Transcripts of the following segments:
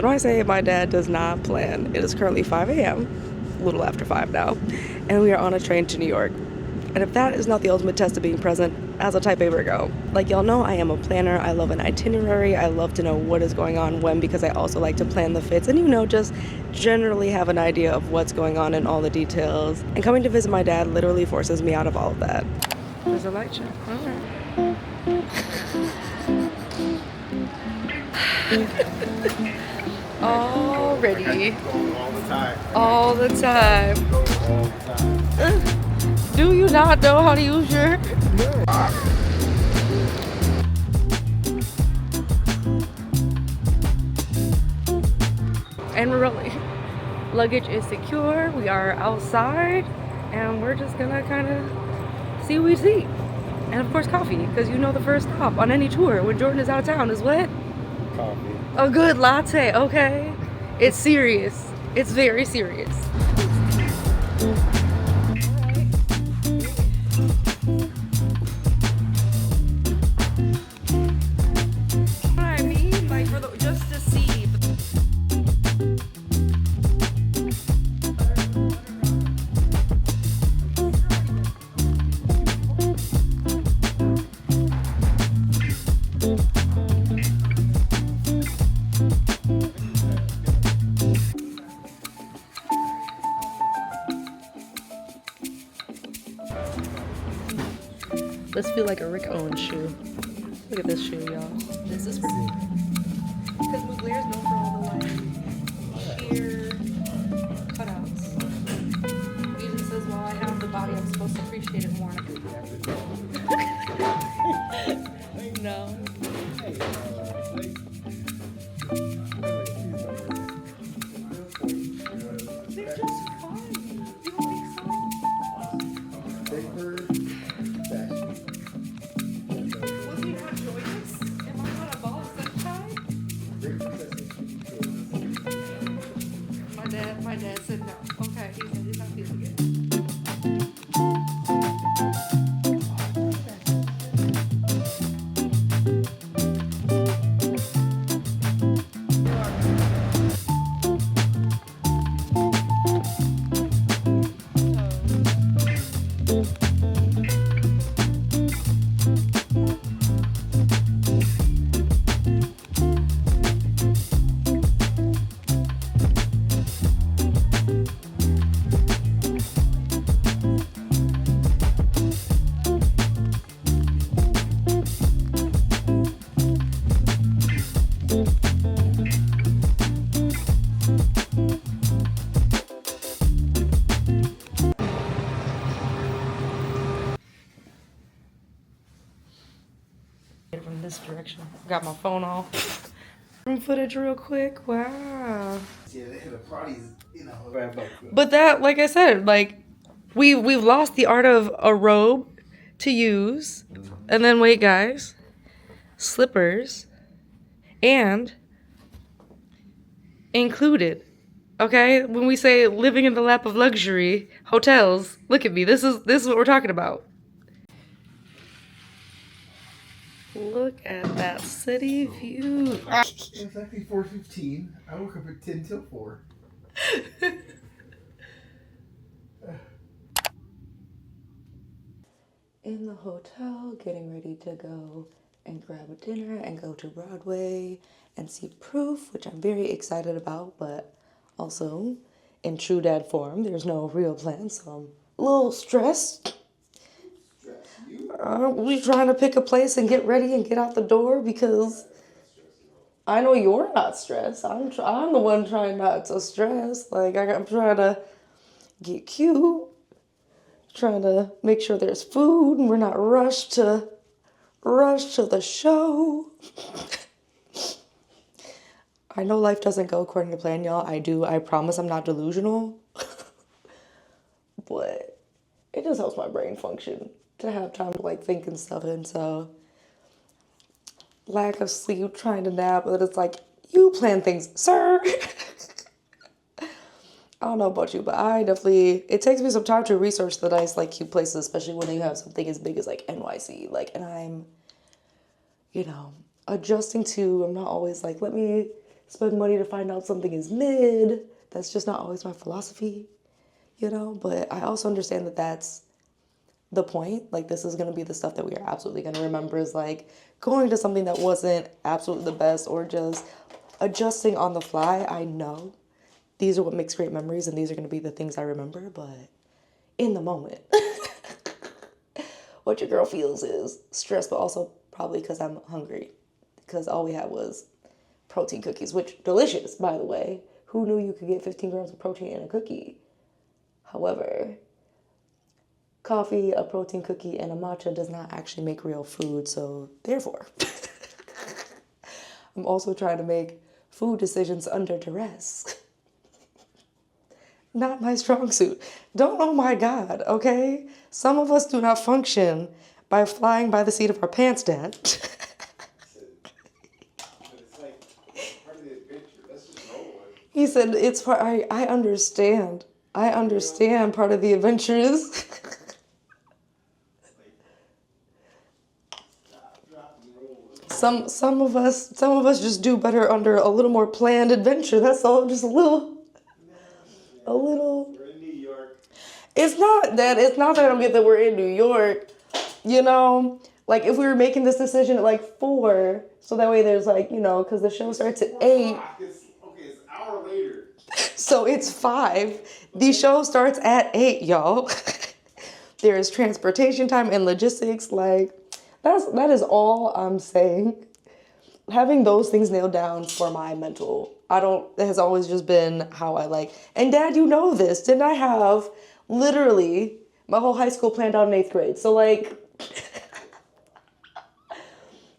when I say my dad does not plan, it is currently 5 a.m., a little after 5 now, and we are on a train to New York. And if that is not the ultimate test of being present as a type A Virgo, like y'all know, I am a planner. I love an itinerary. I love to know what is going on when, because I also like to plan the fits and, just generally have an idea of what's going on in all the details. And coming to visit my dad literally forces me out of all of that. There's a light show. All right. Already. All the time. All the time. All the time. Do you not know how to use your... And really, luggage is secure. We are outside, and we're just gonna kind of see what we see. And of course, coffee, because the first stop on any tour when Jordan is out of town is what? Coffee. A good latte, okay? It's serious. It's very serious. Just to see. This feel like a Rick Owens shoe. Look at this shoe, y'all. This is for because Mugler is known for all the like sheer cutouts. He just says, "Well, I have the body. I'm supposed to appreciate it more." No. They're just fine. You don't think so? Was he not joyous? Am I not a ball of sunshine? My dad said no. Okay, he said he's not feeling it. From this direction. Got my phone off. Room footage real quick. Wow. Yeah, the parties, But that, like I said, like we've lost the art of a robe to use. And then wait, guys. Slippers and included. Okay? When we say living in the lap of luxury, hotels, look at me. This is what we're talking about. Look at that city view. It's actually 4:15. I woke up at 10 till 4. In the hotel, getting ready to go and grab a dinner and go to Broadway and see Proof, which I'm very excited about, but also in true dad form, there's no real plan, so I'm a little stressed. We trying to pick a place and get ready and get out the door because I know you're not stressed. I'm the one trying not to stress. Like I'm trying to get cute, trying to make sure there's food and we're not rushed to the show. I know life doesn't go according to plan, y'all. I promise I'm not delusional. But it just helps my brain function to have time to like think and stuff. And so lack of sleep, trying to nap, but it's like, you plan things, sir. I don't know about you, but it takes me some time to research the nice, like, cute places, especially when you have something as big as, like, NYC. Like, and I'm, adjusting to, I'm not always like, let me spend money to find out something is mid. That's just not always my philosophy, you know? But I also understand that that's the point. Like, this is going to be the stuff that we are absolutely going to remember, is like going to something that wasn't absolutely the best or just adjusting on the fly. I know these are what makes great memories and these are going to be the things I remember, but in the moment, what your girl feels is stress, but also probably because I'm hungry, because all we had was protein cookies, which delicious, by the way. Who knew you could get 15 grams of protein in a cookie? However, coffee, a protein cookie, and a matcha does not actually make real food, so therefore, I'm also trying to make food decisions under duress. Not my strong suit. Don't, oh my God, okay? Some of us do not function by flying by the seat of our pants, Dad. It's like part of the adventure. Let's just roll with it. He said, it's part, I understand. I understand part of the adventure is. Some of us just do better under a little more planned adventure. That's all, just a little. We're in New York. It's not that I don't get that we're in New York, you know? Like, if we were making this decision at like 4, so that way there's like, you know, because the show starts at 8. It's an hour later. So it's 5. The show starts at 8, y'all. There is transportation time and logistics. Like, that is all I'm saying. Having those things nailed down for my mental, it has always just been how I like. And Dad, you know this. Didn't I have literally my whole high school planned out in 8th grade? So like,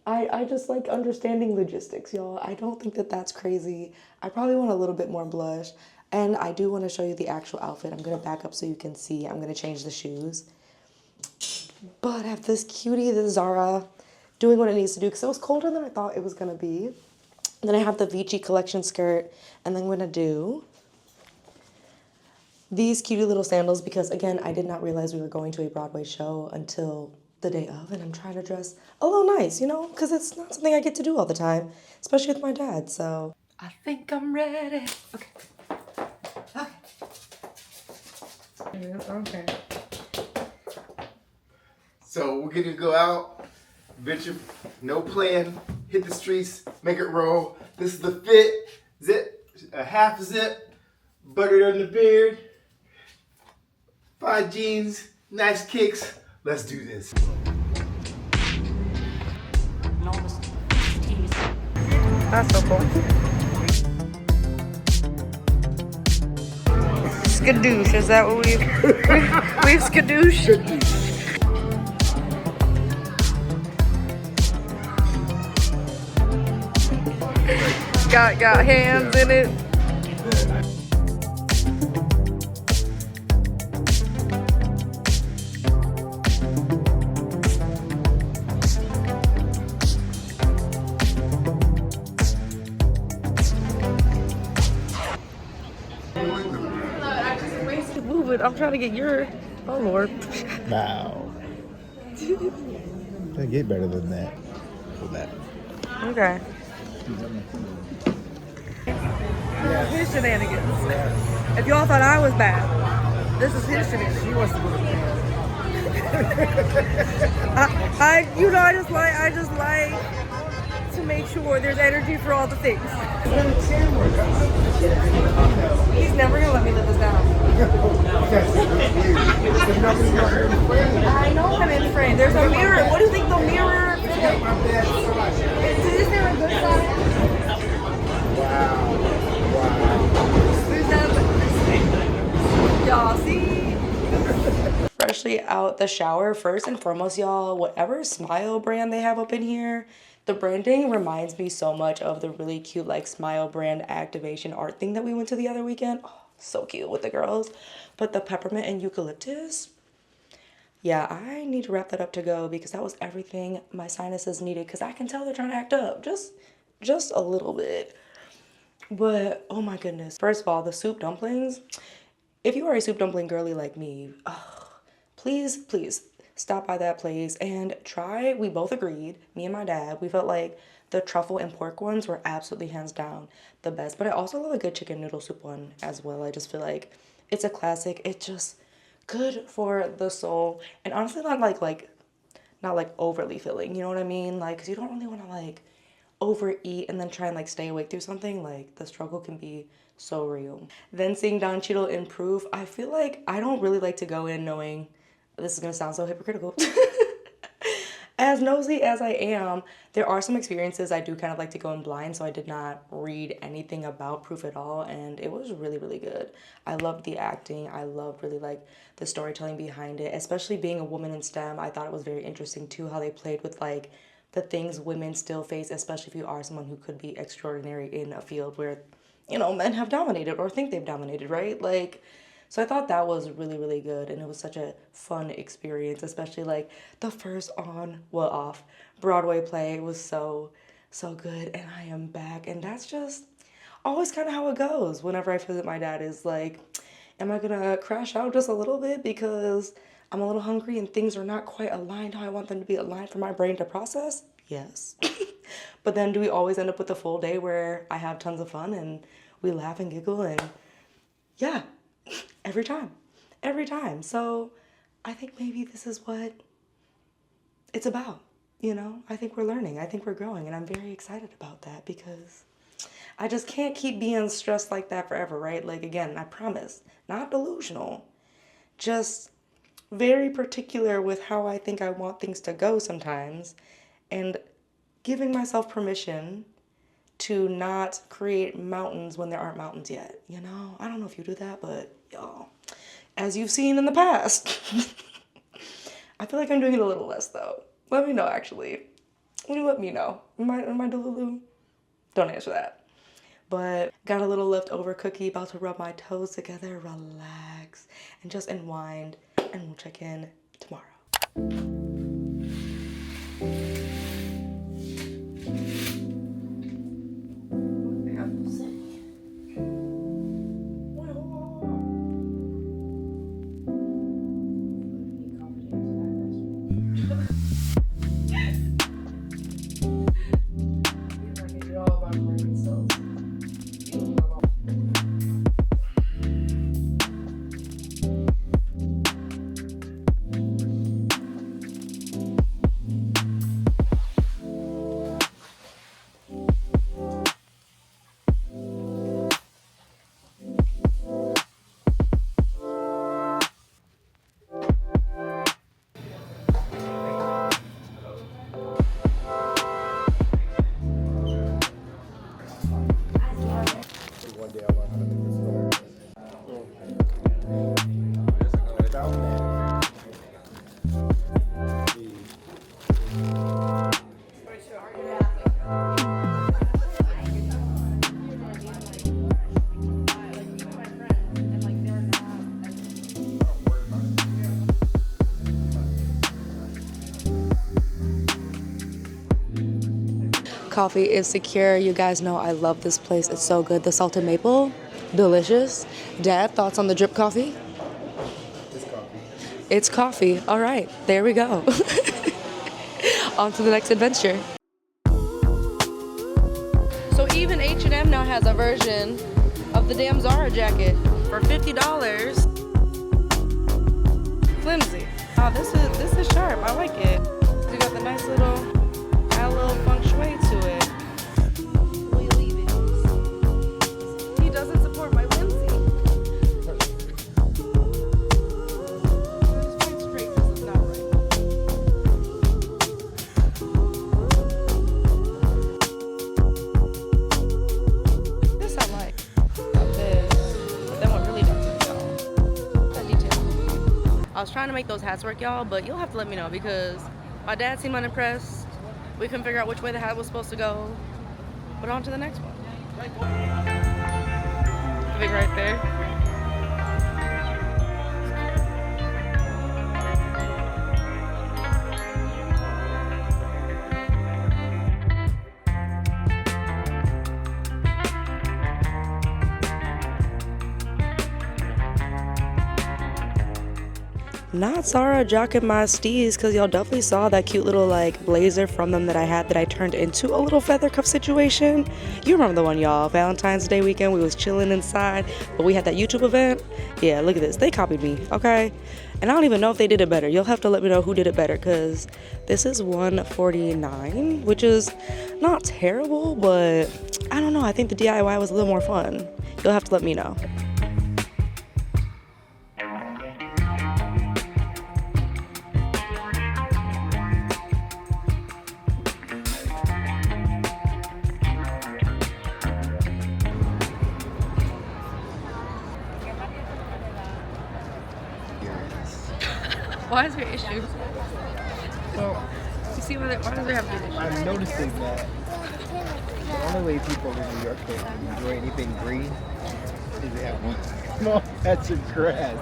I just like understanding logistics, y'all. I don't think that that's crazy. I probably want a little bit more blush. And I do want to show you the actual outfit. I'm going to back up so you can see. I'm going to change the shoes. But I have this cutie, this Zara, doing what it needs to do because it was colder than I thought it was going to be. And then I have the Vici collection skirt. And then I'm going to do these cutie little sandals because, again, I did not realize we were going to a Broadway show until the day of. And I'm trying to dress a little nice, you know, because it's not something I get to do all the time, especially with my dad. So I think I'm ready. Okay. Okay. So we're gonna go out, venture, no plan, hit the streets, make it roll. This is the fit, zip, a half zip, buttered on the beard, 5 jeans, nice kicks. Let's do this. That's so cool. Skadoosh, is that what we've skadoosh? Got hands in it. Move it. I'm trying to get your. Oh Lord. Wow. Can't get better than that. For that. Okay. His shenanigans. If y'all thought I was bad, this is his shenanigans. He wants to go to bed. I just like to make sure there's energy for all the things. He's never gonna let me live this down. I know I'm in frame. There's a mirror. What do you think the mirror? Is there a good side? Wow. Y'all see? Freshly out the shower. First and foremost, y'all, whatever Smile brand they have up in here, the branding reminds me so much of the really cute like Smile brand activation art thing that we went to the other weekend. Oh, so cute with the girls. But the peppermint and eucalyptus, yeah, I need to wrap that up to go because that was everything my sinuses needed because I can tell they're trying to act up just a little bit. But oh my goodness. First of all, the soup dumplings. If you are a soup dumpling girly like me, oh, please stop by that place and try. We both agreed, me and my dad, we felt like the truffle and pork ones were absolutely hands down the best. But I also love a good chicken noodle soup one as well. I just feel like it's a classic. It's just good for the soul, and honestly not like overly filling, you know what I mean? Like, because you don't really want to like overeat and then try and like stay awake through something. Like, the struggle can be so real. Then seeing Don Cheadle improve, I feel like I don't really like to go in knowing, this is gonna sound so hypocritical. As nosy as I am, there are some experiences I do kind of like to go in blind, so I did not read anything about Proof at all, and it was really, really good. I loved the acting. I loved really like the storytelling behind it, especially being a woman in STEM. I thought it was very interesting too how they played with like the things women still face, especially if you are someone who could be extraordinary in a field where, you know, men have dominated or think they've dominated, right? Like, so I thought that was really, really good, and it was such a fun experience, especially like the first off Broadway play was so, so good, and I am back, and that's just always kind of how it goes whenever I visit my dad is like, am I gonna crash out just a little bit because I'm a little hungry and things are not quite aligned how I want them to be aligned for my brain to process? Yes. But then do we always end up with a full day where I have tons of fun and we laugh and giggle and yeah, every time. Every time. So I think maybe this is what it's about, you know? I think we're learning. I think we're growing, and I'm very excited about that because I just can't keep being stressed like that forever, right? Like, again, I promise, not delusional, just very particular with how I think I want things to go sometimes, and giving myself permission to not create mountains when there aren't mountains yet, you know? I don't know if you do that, but y'all, as you've seen in the past, I feel like I'm doing it a little less though. Let me know, actually. Let me know. Am I delulu? Don't answer that. But got a little leftover cookie, about to rub my toes together, relax, and just unwind, and we'll check in tomorrow. Coffee is secure. You guys know I love this place. It's so good. The salted maple, delicious. Dad, thoughts on the drip coffee? It's coffee. It's coffee. All right, there we go. On to the next adventure. So even H&M now has a version of the damn Zara jacket for $50. Flimsy. Oh, this is sharp. I like it. You got the nice little, add a little feng shui to it. He doesn't support my whimsy. This is straight. This is not right. This I like. Got this. But then what really does it, y'all? That detail. I was trying to make those hats work, y'all, but you'll have to let me know because my dad seemed unimpressed. We couldn't figure out which way the hat was supposed to go. But on to the next one. I think right there. Not Sarah jocking my steez, because y'all definitely saw that cute little like blazer from them that I had that I turned into a little feather cuff situation. You remember the one, y'all. Valentine's Day weekend, we was chilling inside, but we had that YouTube event. Yeah, look at this. They copied me, okay? And I don't even know if they did it better. You'll have to let me know who did it better, because this is $149, which is not terrible, but I don't know. I think the DIY was a little more fun. You'll have to let me know. Why is there issue? Well, You see why does there have to be issue? I'm noticing that the only way people in New York can enjoy anything green is they have one small patch of grass.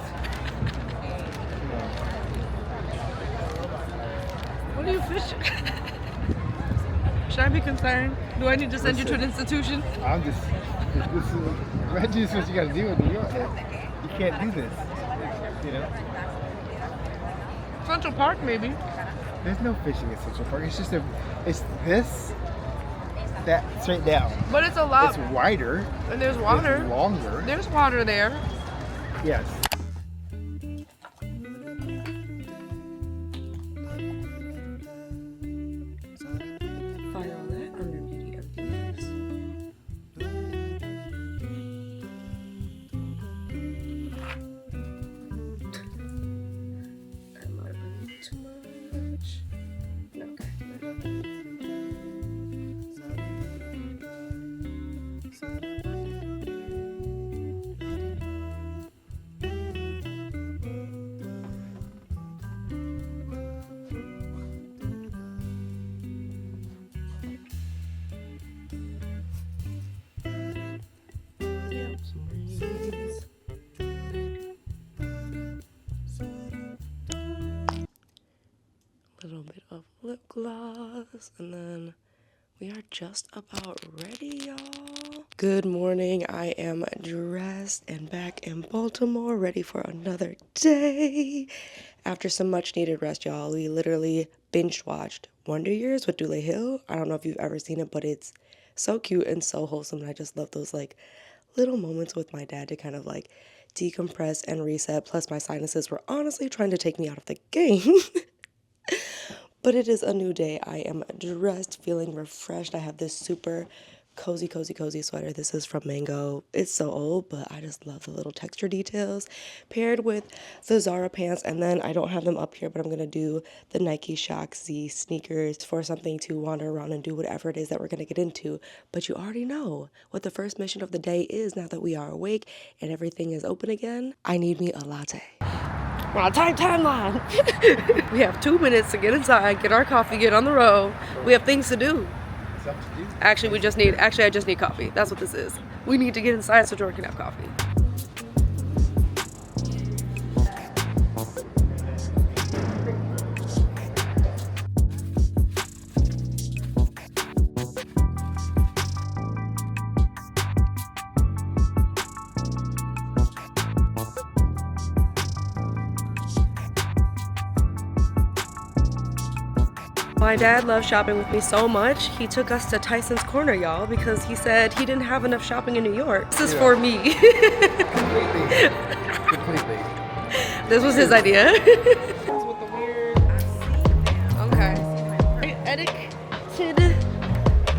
What are you fishing? Should I be concerned? Do I need to send you to an institution? I'm just, this is, imagine this is what you gotta do in New York. You can't do this, you know? Central Park, maybe. There's no fishing in Central Park. It's just it's this, that, straight down. But it's a lot. It's wider. And there's water. It's longer. There's water there. Yes. Find all that under Beauty of Bees. Am I doing too much? Okay. Little bit of lip gloss, and then we are just about ready, y'all. Good morning. I am dressed and back in Baltimore, ready for another day. After some much needed rest, y'all, we literally binge watched Wonder Years with Dule Hill. I don't know if you've ever seen it, but it's so cute and so wholesome, and I just love those like little moments with my dad to kind of like decompress and reset. Plus my sinuses were honestly trying to take me out of the game. But it is a new day. I am dressed, feeling refreshed. I have this super cozy sweater. This is from Mango. It's so old, but I just love the little texture details. Paired with the Zara pants, and then I don't have them up here, but I'm going to do the Nike Shox Z sneakers for something to wander around and do whatever it is that we're going to get into. But you already know what the first mission of the day is now that we are awake and everything is open again. I need me a latte. We're on a tight timeline. We have 2 minutes to get inside, get our coffee, get on the road. We have things to do. Actually, I just need coffee. That's what this is. We need to get inside so Jordan can have coffee. My dad loves shopping with me so much, he took us to Tyson's Corner, y'all, because he said he didn't have enough shopping in New York. This is for me. Completely. This was his idea. Okay. Addicted,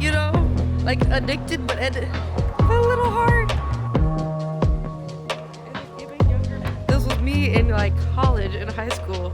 you know? Like addicted, but a little hard. This was me in like college, in high school.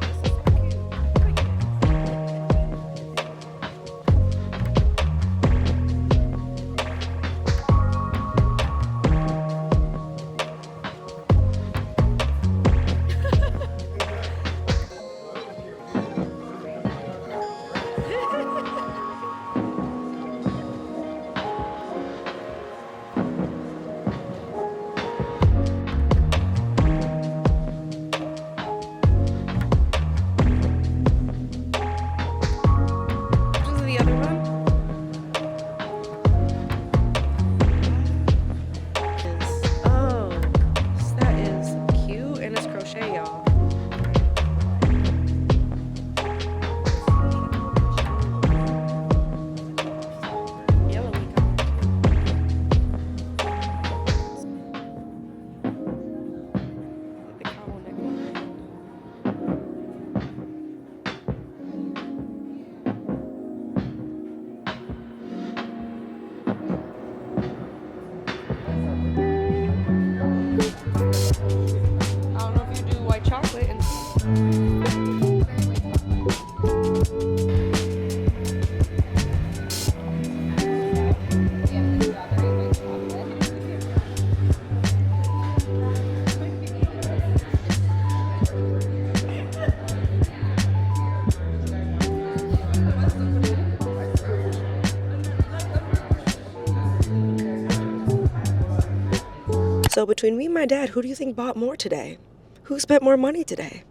So between me and my dad, who do you think bought more today? Who spent more money today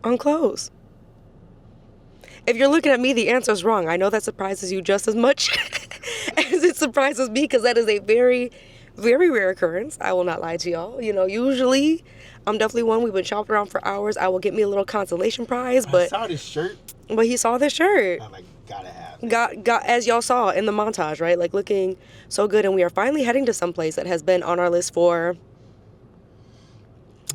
on clothes? If you're looking at me, the answer's wrong. I know that surprises you just as much as it surprises me, because that is a very, very rare occurrence. I will not lie to y'all. You know, usually I'm definitely one. We've been shopping around for hours. I will get me a little consolation prize, I but saw this shirt. but he saw this shirt. I'm like, gotta have it. Got as y'all saw in the montage, right? Like looking so good, and we are finally heading to some place that has been on our list for.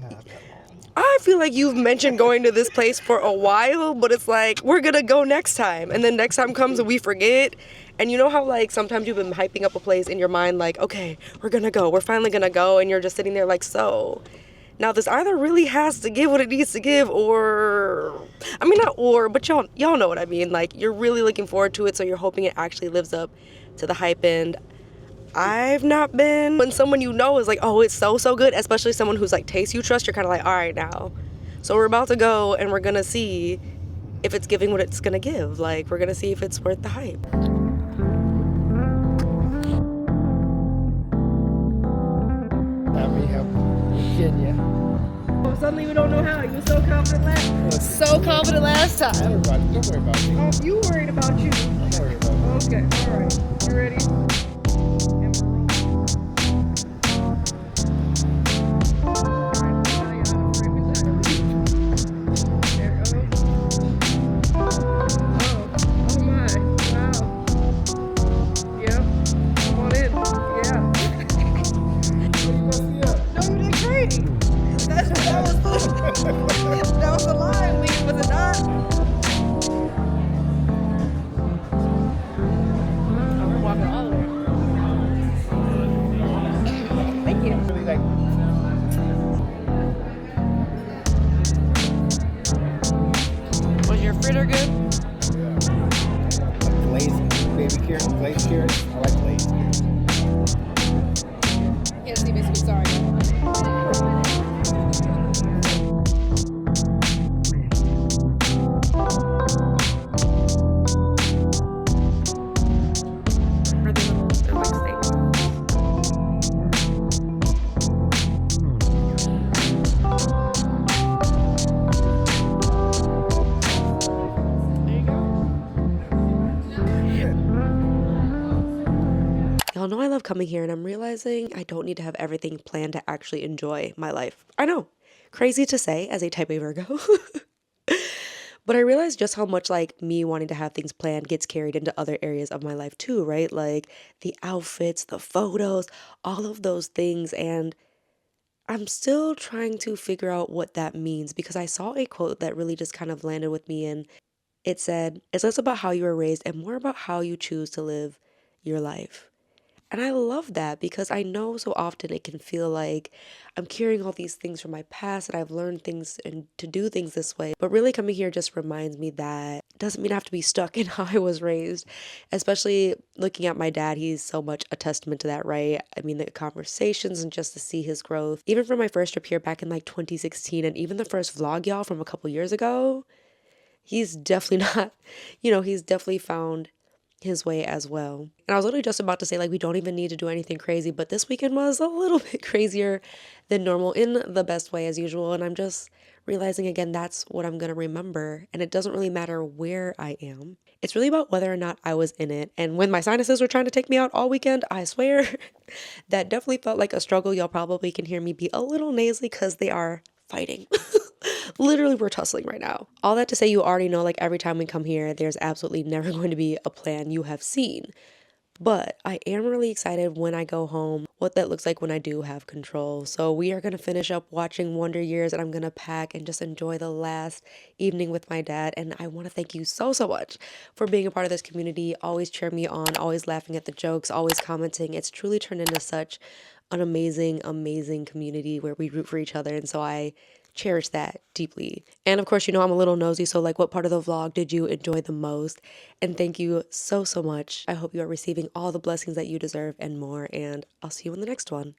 Not that long. I feel like you've mentioned going to this place for a while, but it's like, we're gonna go next time. And then next time comes and we forget. And you know how like sometimes you've been hyping up a place in your mind, like, okay, we're gonna go, we're finally gonna go, and you're just sitting there like, so. Now this either really has to give what it needs to give, or, I mean not or, but y'all know what I mean. Like, you're really looking forward to it, so you're hoping it actually lives up to the hype. And I've not been. When someone you know is like, oh, it's so good, especially someone who's like taste you trust, you're kind of like, all right now. So we're about to go and we're gonna see if it's giving what it's gonna give. Like, we're gonna see if it's worth the hype. Happy help Virginia. Suddenly we don't know how. You were so confident last time. Don't worry about me. Oh, you worried about you. I'm worried about me. Okay, all right. You ready? That was a lie, Lee, was it not? Oh, we're walking all the way. Thank you. Really like, Was your fritter good? glazed baby carrots, glazed carrots. I like glazed carrots. Yes, he basically sorry. Y'all know I love coming here, and I'm realizing I don't need to have everything planned to actually enjoy my life. I know, crazy to say as a type A Virgo. But I realize just how much like me wanting to have things planned gets carried into other areas of my life too, right? Like the outfits, the photos, all of those things. And I'm still trying to figure out what that means, because I saw a quote that really just kind of landed with me, and it said, it's less about how you were raised and more about how you choose to live your life. And I love that, because I know so often it can feel like I'm carrying all these things from my past and I've learned things and to do things this way. But really coming here just reminds me that it doesn't mean I have to be stuck in how I was raised. Especially looking at my dad, he's so much a testament to that, right? I mean, the conversations and just to see his growth. Even from my first trip here back in like 2016, and even the first vlog, y'all, from a couple years ago, he's definitely not, he's definitely found his way as well. And I was literally just about to say, like, we don't even need to do anything crazy, but this weekend was a little bit crazier than normal in the best way as usual. And I'm just realizing again, that's what I'm going to remember. And it doesn't really matter where I am. It's really about whether or not I was in it. And when my sinuses were trying to take me out all weekend, I swear that definitely felt like a struggle. Y'all probably can hear me be a little nasally because they are fighting. Literally, we're tussling right now. All that to say, you already know, like, every time we come here, there's absolutely never going to be a plan you have seen. But I am really excited when I go home, what that looks like when I do have control. So we are going to finish up watching Wonder Years, and I'm going to pack and just enjoy the last evening with my dad. And I want to thank you so much for being a part of this community, always cheering me on, always laughing at the jokes, always commenting. It's truly turned into such an amazing community where we root for each other. And so I cherish that deeply. And of course, I'm a little nosy, so like, what part of the vlog did you enjoy the most? And thank you so much. I hope you are receiving all the blessings that you deserve and more, and I'll see you in the next one.